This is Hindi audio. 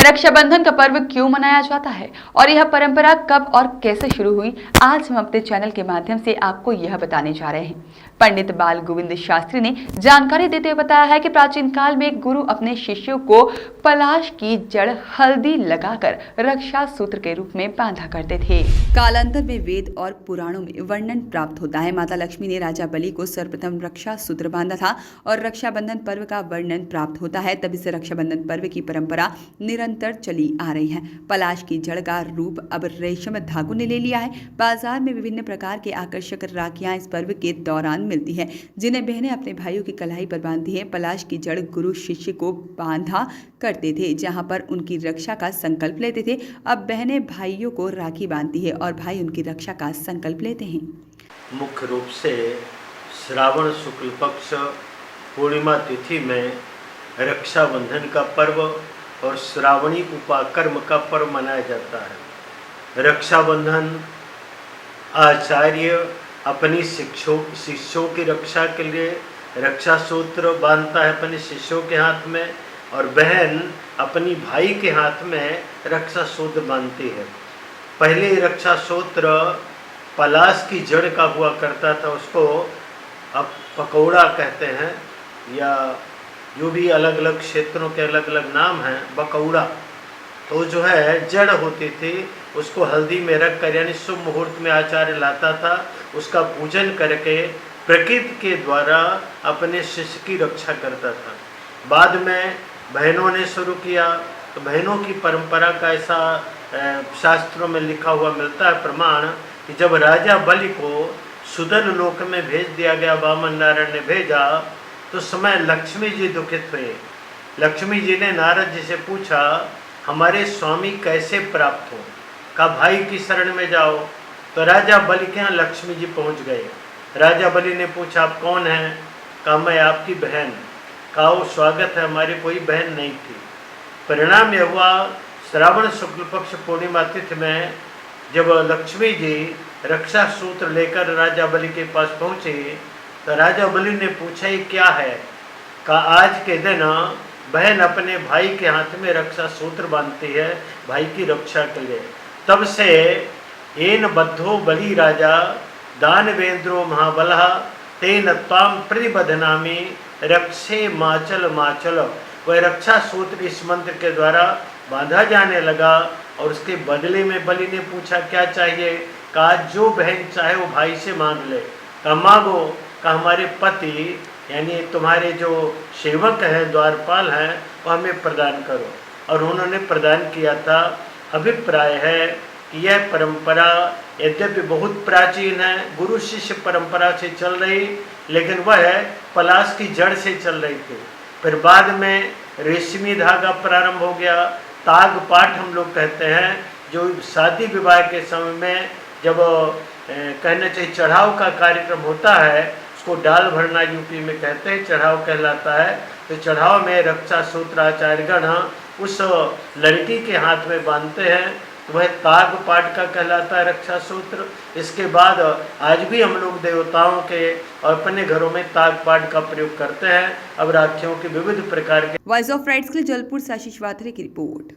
रक्षाबंधन का पर्व क्यों मनाया जाता है और यह परंपरा कब और कैसे शुरू हुई, आज हम अपने चैनल के माध्यम से आपको यह बताने जा रहे हैं। पंडित बाल गोविंद शास्त्री ने जानकारी देते हुए बताया है कि प्राचीन काल में गुरु अपने शिष्यों को पलाश की जड़ हल्दी लगाकर रक्षा सूत्र के रूप में बांधा करते थे। कालांतर में वेद और पुराणों में वर्णन प्राप्त होता है। माता लक्ष्मी ने राजा बलि को सर्वप्रथम रक्षा सूत्र बांधा था और रक्षाबंधन पर्व का वर्णन प्राप्त होता है। तभी से रक्षाबंधन पर्व की परंपरा निरंतर चली आ रही है। पलाश की जड़ का रूप अब रेशम धागों ने ले लिया है। बाजार में विभिन्न प्रकार के आकर्षक राखियां इस पर्व के दौरान मिलती है, जिन्हें बहनें अपने भाइयों की कलाई पर बांधती हैं। पलाश की जड़ गुरु शिष्य को बांधा करते थे, जहां पर उनकी रक्षा का संकल्प लेते थे। अब बहनें भाइयों को राखी बांधती है और भाई उनकी रक्षा का संकल्प लेते हैं। मुख्य रूप से श्रावण शुक्ल पक्ष पूर्णिमा तिथि में रक्षाबंधन का पर्व और श्रावणी उपाकर्म का पर्व मनाया जाता है। रक्षाबंधन आचार्य अपनी शिष्यों की रक्षा के लिए रक्षा सूत्र बांधता है अपने शिष्यों के हाथ में, और बहन अपनी भाई के हाथ में रक्षा सूत्र बांधती है। पहले रक्षा सूत्र पलाश की जड़ का हुआ करता था, उसको अब पकौड़ा कहते हैं, या जो भी अलग अलग क्षेत्रों के अलग अलग नाम हैं, बकौड़ा। तो जो है जड़ होती थी, उसको हल्दी में रख कर, यानी शुभ मुहूर्त में आचार्य लाता था, उसका पूजन करके प्रकृति के द्वारा अपने शिष्य की रक्षा करता था। बाद में बहनों ने शुरू किया, तो बहनों की परंपरा का ऐसा शास्त्रों में लिखा हुआ मिलता है प्रमाण कि जब राजा बलि को सुदन लोक में भेज दिया गया, वामन नारायण ने भेजा, तो समय लक्ष्मी जी दुखित हुए। लक्ष्मी जी ने नारद जी से पूछा, हमारे स्वामी कैसे प्राप्त हो? कहा भाई की शरण में जाओ। तो राजा बलि के यहाँ लक्ष्मी जी पहुँच गए। राजा बलि ने पूछा, आप कौन हैं? कहा मैं आपकी बहन। कहा वो स्वागत है, हमारी कोई बहन नहीं थी। परिणाम यह हुआ, श्रावण शुक्ल पक्ष पूर्णिमा तिथि में जब लक्ष्मी जी रक्षा सूत्र लेकर राजा बलि के पास पहुँचे, तो राजा बलि ने पूछा ये क्या है? कहा आज के दिन बहन अपने भाई के हाथ में रक्षा सूत्र बांधती है भाई की रक्षा के लिए। तब से एन बद्धो बलि राजा दानवेंद्रो महाबलः तेन त्वाम प्रतिबध्नामि रक्षे माचल माचल। वह रक्षा सूत्र इस मंत्र के द्वारा बांधा जाने लगा, और उसके बदले में बलि ने पूछा क्या चाहिए? कहा जो बहन चाहे वो भाई से मांग ले। कहा मांगो। कहा हमारे पति यानी तुम्हारे जो सेवक हैं, द्वारपाल हैं, वो हमें प्रदान करो। और उन्होंने प्रदान किया था। अभिप्राय है कि यह परंपरा यद्यपि बहुत प्राचीन है, गुरु शिष्य परंपरा से चल रही, लेकिन वह पलाश की जड़ से चल रही थी। फिर बाद में रेशमी धागा प्रारंभ हो गया। ताग पाठ हम लोग कहते हैं, जो शादी विवाह के समय में जब कहना चाहिए चढ़ाव का कार्यक्रम होता है, उसको डाल भरना यूपी में कहते हैं, चढ़ाव कहलाता है। तो चढ़ाव में रक्षा सूत्र आचार्यगण उस लड़की के हाथ में बांधते हैं, तो वह ताग पाठ का कहलाता है रक्षा सूत्र। इसके बाद आज भी हम लोग देवताओं के और अपने घरों में ताग पाठ का प्रयोग करते हैं। अब राखियों के विविध प्रकार के। वॉइस ऑफ राइट्स के लिए जलपुर से आशीष वाथरे की रिपोर्ट।